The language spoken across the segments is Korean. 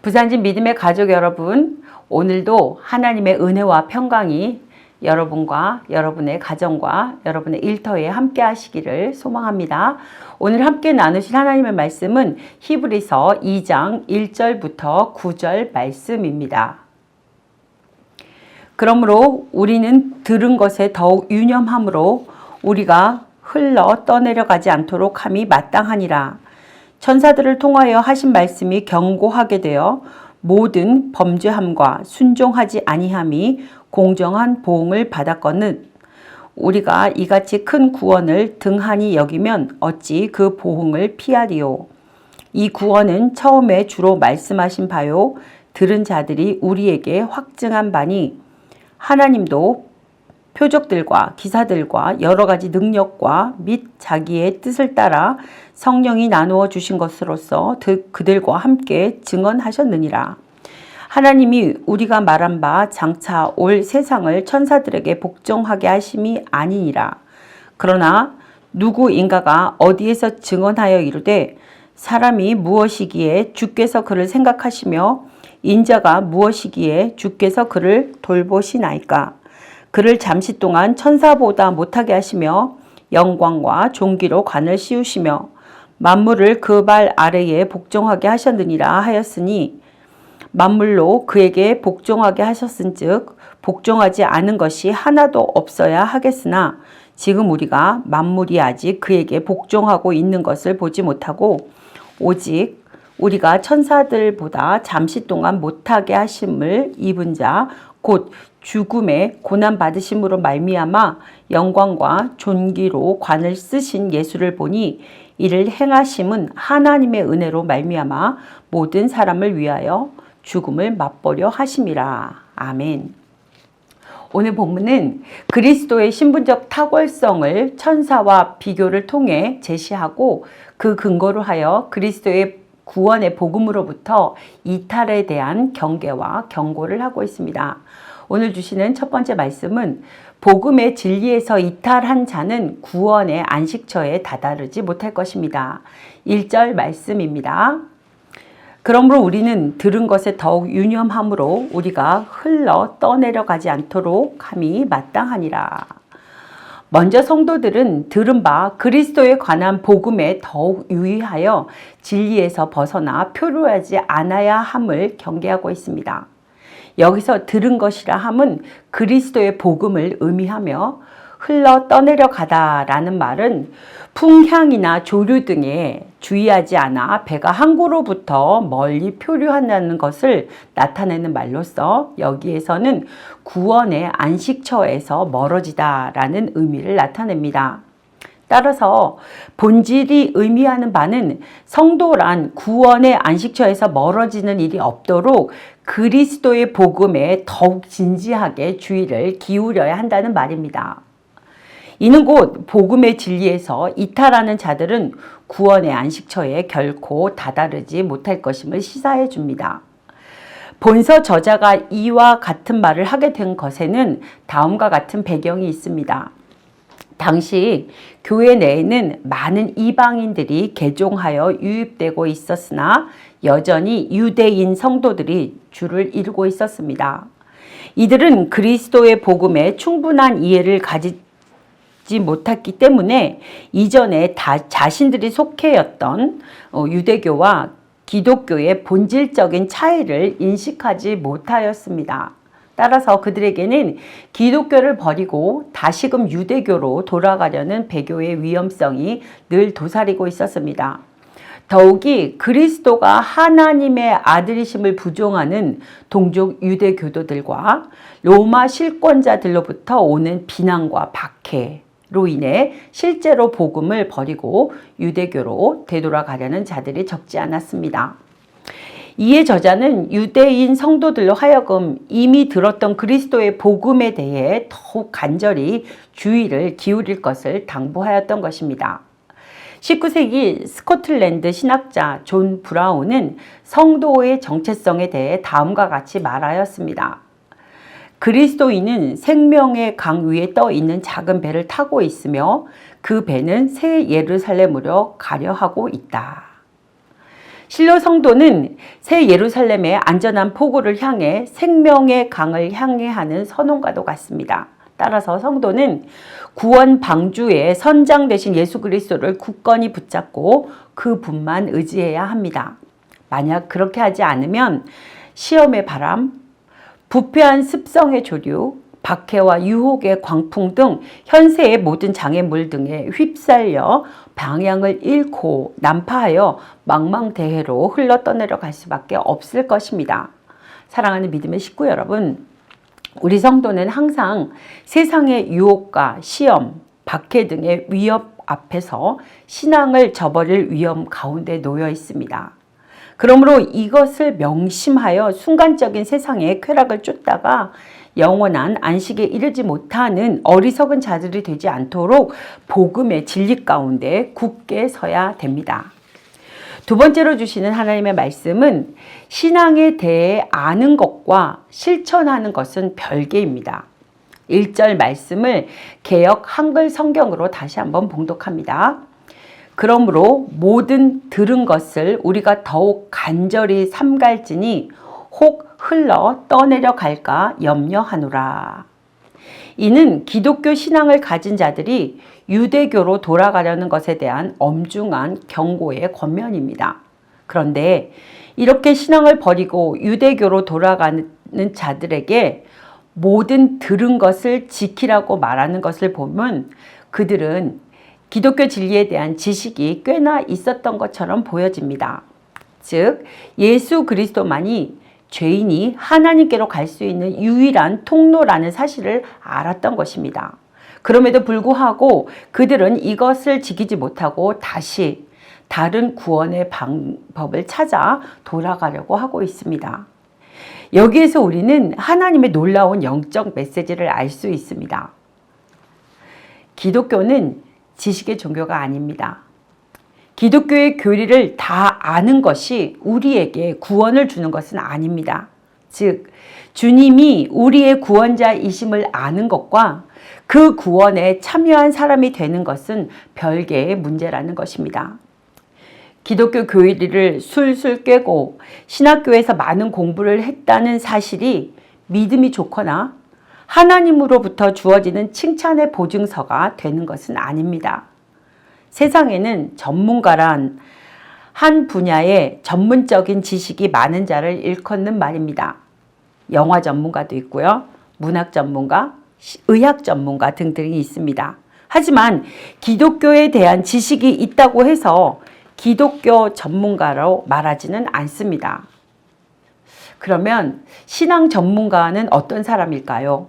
부산진 믿음의 가족 여러분, 오늘도 하나님의 은혜와 평강이 여러분과 여러분의 가정과 여러분의 일터에 함께 하시기를 소망합니다. 오늘 함께 나누실 하나님의 말씀은 히브리서 2장 1절부터 9절 말씀입니다. 그러므로 우리는 들은 것에 더욱 유념함으로 우리가 흘러 떠내려가지 않도록 함이 마땅하니라. 천사들을 통하여 하신 말씀이 경고하게 되어 모든 범죄함과 순종하지 아니함이 공정한 보응을 받았거늘 우리가 이같이 큰 구원을 등한히 여기면 어찌 그 보응을 피하리요. 이 구원은 처음에 주로 말씀하신 바요 들은 자들이 우리에게 확증한 바니 하나님도 표적들과 기사들과 여러 가지 능력과 및 자기의 뜻을 따라 성령이 나누어 주신 것으로서 그들과 함께 증언하셨느니라. 하나님이 우리가 말한 바 장차 올 세상을 천사들에게 복종하게 하심이 아니니라. 그러나 누구인가가 어디에서 증언하여 이르되 사람이 무엇이기에 주께서 그를 생각하시며 인자가 무엇이기에 주께서 그를 돌보시나이까. 그를 잠시 동안 천사보다 못하게 하시며 영광과 존귀로 관을 씌우시며 만물을 그 발 아래에 복종하게 하셨느니라 하였으니 만물로 그에게 복종하게 하셨은즉 복종하지 않은 것이 하나도 없어야 하겠으나 지금 우리가 만물이 아직 그에게 복종하고 있는 것을 보지 못하고 오직 우리가 천사들보다 잠시 동안 못하게 하심을 입은 자 곧 죽음의 고난 받으심으로 말미암아 영광과 존귀로 관을 쓰신 예수를 보니 이를 행하심은 하나님의 은혜로 말미암아 모든 사람을 위하여 죽음을 맛보려 하심이라. 아멘. 오늘 본문은 그리스도의 신분적 탁월성을 천사와 비교를 통해 제시하고 그 근거로 하여 그리스도의 구원의 복음으로부터 이탈에 대한 경계와 경고를 하고 있습니다. 오늘 주시는 첫 번째 말씀은 복음의 진리에서 이탈한 자는 구원의 안식처에 다다르지 못할 것입니다. 1절 말씀입니다. 그러므로 우리는 들은 것에 더욱 유념함으로 우리가 흘러 떠내려가지 않도록 함이 마땅하니라. 먼저 성도들은 들은 바 그리스도에 관한 복음에 더욱 유의하여 진리에서 벗어나 표류하지 않아야 함을 경계하고 있습니다. 여기서 들은 것이라 함은 그리스도의 복음을 의미하며 흘러 떠내려가다라는 말은 풍향이나 조류 등에 주의하지 않아 배가 항구로부터 멀리 표류한다는 것을 나타내는 말로서 여기에서는 구원의 안식처에서 멀어지다라는 의미를 나타냅니다. 따라서 본질이 의미하는 바는 성도란 구원의 안식처에서 멀어지는 일이 없도록 그리스도의 복음에 더욱 진지하게 주의를 기울여야 한다는 말입니다. 이는 곧 복음의 진리에서 이탈하는 자들은 구원의 안식처에 결코 다다르지 못할 것임을 시사해 줍니다. 본서 저자가 이와 같은 말을 하게 된 것에는 다음과 같은 배경이 있습니다. 당시 교회 내에는 많은 이방인들이 개종하여 유입되고 있었으나 여전히 유대인 성도들이 주를 이루고 있었습니다. 이들은 그리스도의 복음에 충분한 이해를 가지지 못했기 때문에 이전에 자신들이 속해였던 유대교와 기독교의 본질적인 차이를 인식하지 못하였습니다. 따라서 그들에게는 기독교를 버리고 다시금 유대교로 돌아가려는 배교의 위험성이 늘 도사리고 있었습니다. 더욱이 그리스도가 하나님의 아들이심을 부정하는 동족 유대교도들과 로마 실권자들로부터 오는 비난과 박해로 인해 실제로 복음을 버리고 유대교로 되돌아가려는 자들이 적지 않았습니다. 이에 저자는 유대인 성도들로 하여금 이미 들었던 그리스도의 복음에 대해 더욱 간절히 주의를 기울일 것을 당부하였던 것입니다. 19세기 스코틀랜드 신학자 존 브라운은 성도의 정체성에 대해 다음과 같이 말하였습니다. 그리스도인은 생명의 강 위에 떠 있는 작은 배를 타고 있으며 그 배는 새 예루살렘으로 가려 하고 있다. 실로 성도는 새 예루살렘의 안전한 포구를 향해 생명의 강을 향해 하는 선원과도 같습니다. 따라서 성도는 구원 방주의 선장 되신 예수 그리스도를 굳건히 붙잡고 그 분만 의지해야 합니다. 만약 그렇게 하지 않으면 시험의 바람, 부패한 습성의 조류, 박해와 유혹의 광풍 등 현세의 모든 장애물 등에 휩쓸려 방향을 잃고 난파하여 망망대해로 흘러 떠내려 갈 수밖에 없을 것입니다. 사랑하는 믿음의 식구 여러분, 우리 성도는 항상 세상의 유혹과 시험, 박해 등의 위협 앞에서 신앙을 저버릴 위험 가운데 놓여 있습니다. 그러므로 이것을 명심하여 순간적인 세상의 쾌락을 쫓다가 영원한 안식에 이르지 못하는 어리석은 자들이 되지 않도록 복음의 진리 가운데 굳게 서야 됩니다. 두 번째로 주시는 하나님의 말씀은 신앙에 대해 아는 것과 실천하는 것은 별개입니다. 1절 말씀을 개역 한글 성경으로 다시 한번 봉독합니다. 그러므로 모든 들은 것을 우리가 더욱 간절히 삼갈지니 혹 흘러 떠내려 갈까 염려하노라. 이는 기독교 신앙을 가진 자들이 유대교로 돌아가려는 것에 대한 엄중한 경고의 권면입니다. 그런데 이렇게 신앙을 버리고 유대교로 돌아가는 자들에게 모든 들은 것을 지키라고 말하는 것을 보면 그들은 기독교 진리에 대한 지식이 꽤나 있었던 것처럼 보여집니다. 즉, 예수 그리스도만이 죄인이 하나님께로 갈 수 있는 유일한 통로라는 사실을 알았던 것입니다. 그럼에도 불구하고 그들은 이것을 지키지 못하고 다시 다른 구원의 방법을 찾아 돌아가려고 하고 있습니다. 여기에서 우리는 하나님의 놀라운 영적 메시지를 알 수 있습니다. 기독교는 지식의 종교가 아닙니다. 기독교의 교리를 다 아는 것이 우리에게 구원을 주는 것은 아닙니다. 즉, 주님이 우리의 구원자이심을 아는 것과 그 구원에 참여한 사람이 되는 것은 별개의 문제라는 것입니다. 기독교 교리를 술술 꿰고 신학교에서 많은 공부를 했다는 사실이 믿음이 좋거나 하나님으로부터 주어지는 칭찬의 보증서가 되는 것은 아닙니다. 세상에는 전문가란 한 분야의 전문적인 지식이 많은 자를 일컫는 말입니다. 영화 전문가도 있고요. 문학 전문가, 의학 전문가 등등이 있습니다. 하지만 기독교에 대한 지식이 있다고 해서 기독교 전문가로 말하지는 않습니다. 그러면 신앙 전문가는 어떤 사람일까요?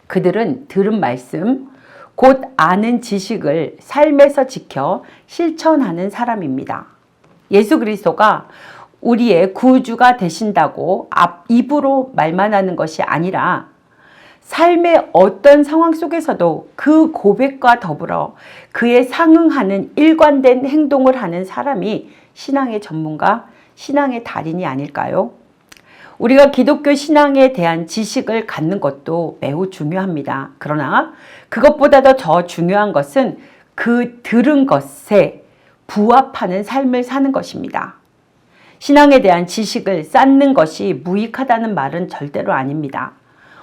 그들은 들은 말씀, 곧 아는 지식을 삶에서 지켜 실천하는 사람입니다. 예수 그리스도가 우리의 구주가 되신다고 입으로 말만 하는 것이 아니라 삶의 어떤 상황 속에서도 그 고백과 더불어 그에 상응하는 일관된 행동을 하는 사람이 신앙의 전문가, 신앙의 달인이 아닐까요? 우리가 기독교 신앙에 대한 지식을 갖는 것도 매우 중요합니다. 그러나 그것보다도 더 중요한 것은 그 들은 것에 부합하는 삶을 사는 것입니다. 신앙에 대한 지식을 쌓는 것이 무익하다는 말은 절대로 아닙니다.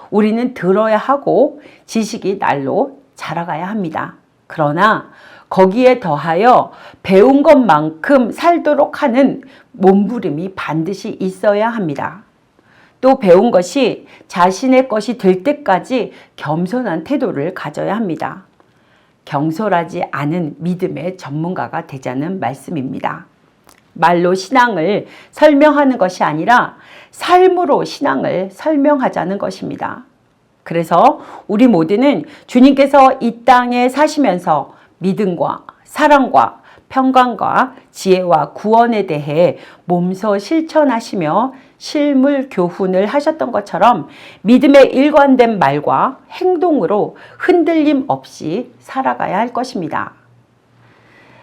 우리는 들어야 하고 지식이 날로 자라가야 합니다. 그러나 거기에 더하여 배운 것만큼 살도록 하는 몸부림이 반드시 있어야 합니다. 또 배운 것이 자신의 것이 될 때까지 겸손한 태도를 가져야 합니다. 경솔하지 않은 믿음의 전문가가 되자는 말씀입니다. 말로 신앙을 설명하는 것이 아니라 삶으로 신앙을 설명하자는 것입니다. 그래서 우리 모두는 주님께서 이 땅에 사시면서 믿음과 사랑과 평강과 지혜와 구원에 대해 몸소 실천하시며 실물 교훈을 하셨던 것처럼 믿음의 일관된 말과 행동으로 흔들림 없이 살아가야 할 것입니다.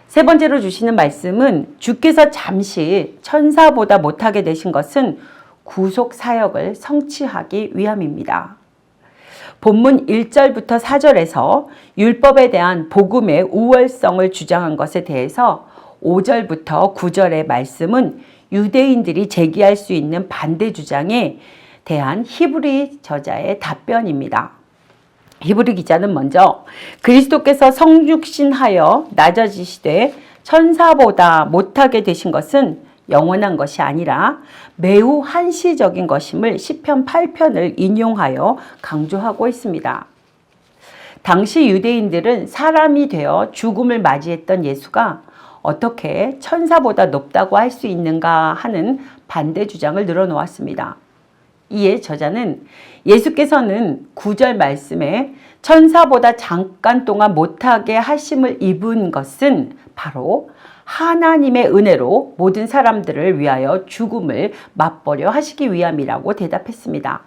세 번째로 주시는 말씀은 주께서 잠시 천사보다 못하게 되신 것은 구속 사역을 성취하기 위함입니다. 본문 1절부터 4절에서 율법에 대한 복음의 우월성을 주장한 것에 대해서 5절부터 9절의 말씀은 유대인들이 제기할 수 있는 반대 주장에 대한 히브리 저자의 답변입니다. 히브리 기자는 먼저 그리스도께서 성육신하여 낮아지시되 천사보다 못하게 되신 것은 영원한 것이 아니라 매우 한시적인 것임을 시편 8편을 인용하여 강조하고 있습니다. 당시 유대인들은 사람이 되어 죽음을 맞이했던 예수가 어떻게 천사보다 높다고 할 수 있는가 하는 반대 주장을 늘어놓았습니다. 이에 저자는 예수께서는 9절 말씀에 천사보다 잠깐 동안 못하게 하심을 입은 것은 바로 하나님의 은혜로 모든 사람들을 위하여 죽음을 맛보려 하시기 위함이라고 대답했습니다.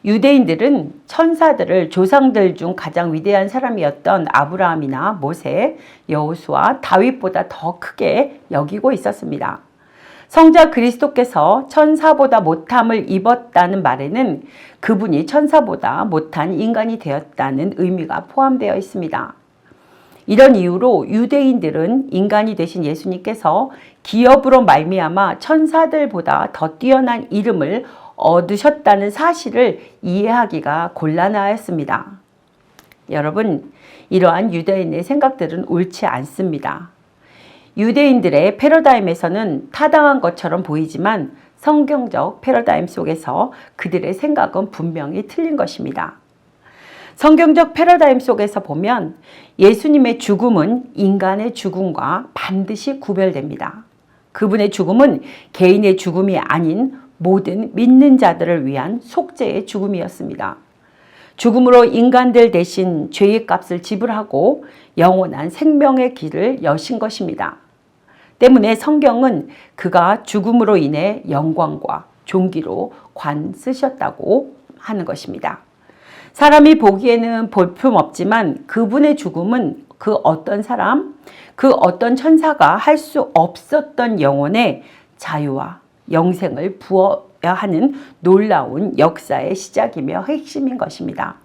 유대인들은 천사들을 조상들 중 가장 위대한 사람이었던 아브라함이나 모세, 여호수아, 다윗보다 더 크게 여기고 있었습니다. 성자 그리스도께서 천사보다 못함을 입었다는 말에는 그분이 천사보다 못한 인간이 되었다는 의미가 포함되어 있습니다. 이런 이유로 유대인들은 인간이 되신 예수님께서 기업으로 말미암아 천사들보다 더 뛰어난 이름을 얻으셨다는 사실을 이해하기가 곤란하였습니다. 여러분, 이러한 유대인의 생각들은 옳지 않습니다. 유대인들의 패러다임에서는 타당한 것처럼 보이지만 성경적 패러다임 속에서 그들의 생각은 분명히 틀린 것입니다. 성경적 패러다임 속에서 보면 예수님의 죽음은 인간의 죽음과 반드시 구별됩니다. 그분의 죽음은 개인의 죽음이 아닌 모든 믿는 자들을 위한 속죄의 죽음이었습니다. 죽음으로 인간들 대신 죄의 값을 지불하고 영원한 생명의 길을 여신 것입니다. 때문에 성경은 그가 죽음으로 인해 영광과 존귀로 관 쓰셨다고 하는 것입니다. 사람이 보기에는 볼품없지만 그분의 죽음은 그 어떤 사람, 그 어떤 천사가 할 수 없었던 영혼의 자유와 영생을 부어야 하는 놀라운 역사의 시작이며 핵심인 것입니다.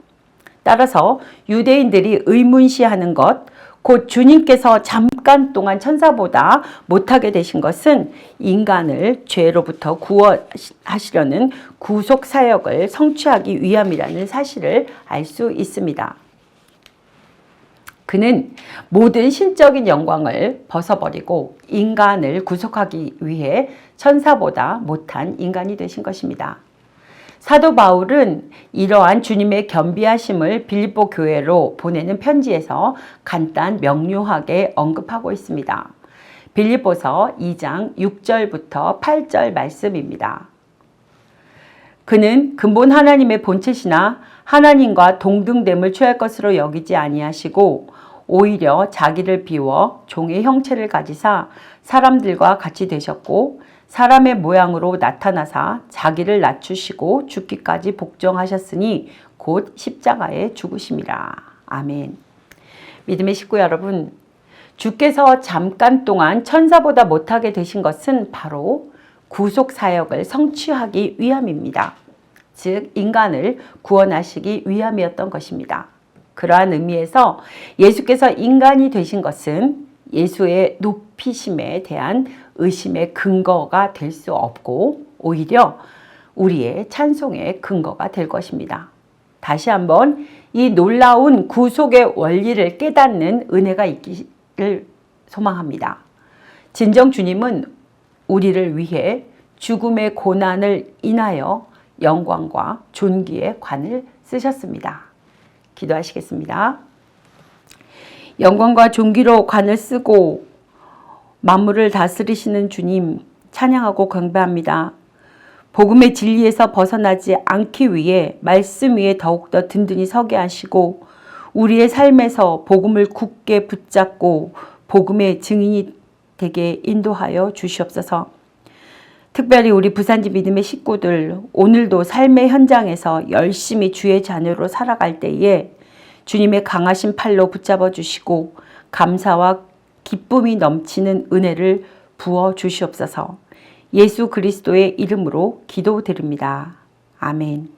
따라서 유대인들이 의문시하는 것, 곧 주님께서 잠깐 동안 천사보다 못하게 되신 것은 인간을 죄로부터 구원하시려는 구속 사역을 성취하기 위함이라는 사실을 알 수 있습니다. 그는 모든 신적인 영광을 벗어버리고 인간을 구속하기 위해 천사보다 못한 인간이 되신 것입니다. 사도 바울은 이러한 주님의 겸비하심을 빌립보 교회로 보내는 편지에서 간단 명료하게 언급하고 있습니다. 빌립보서 2장 6절부터 8절 말씀입니다. 그는 근본 하나님의 본체시나 하나님과 동등됨을 취할 것으로 여기지 아니하시고 오히려 자기를 비워 종의 형체를 가지사 사람들과 같이 되셨고 사람의 모양으로 나타나사 자기를 낮추시고 죽기까지 복종하셨으니 곧 십자가에 죽으심이라. 아멘. 믿음의 식구 여러분, 주께서 잠깐 동안 천사보다 못하게 되신 것은 바로 구속 사역을 성취하기 위함입니다. 즉 인간을 구원하시기 위함이었던 것입니다. 그러한 의미에서 예수께서 인간이 되신 것은 예수의 높이심에 대한 의심의 근거가 될 수 없고 오히려 우리의 찬송의 근거가 될 것입니다. 다시 한번 이 놀라운 구속의 원리를 깨닫는 은혜가 있기를 소망합니다. 진정 주님은 우리를 위해 죽음의 고난을 인하여 영광과 존귀의 관을 쓰셨습니다. 기도하시겠습니다. 영광과 존귀로 관을 쓰고 만물을 다스리시는 주님 찬양하고 경배합니다. 복음의 진리에서 벗어나지 않기 위해 말씀 위에 더욱더 든든히 서게 하시고 우리의 삶에서 복음을 굳게 붙잡고 복음의 증인이 되게 인도하여 주시옵소서. 특별히 우리 부산지 믿음의 식구들 오늘도 삶의 현장에서 열심히 주의 자녀로 살아갈 때에 주님의 강하신 팔로 붙잡아 주시고 감사와 기쁨이 넘치는 은혜를 부어 주시옵소서. 예수 그리스도의 이름으로 기도드립니다. 아멘.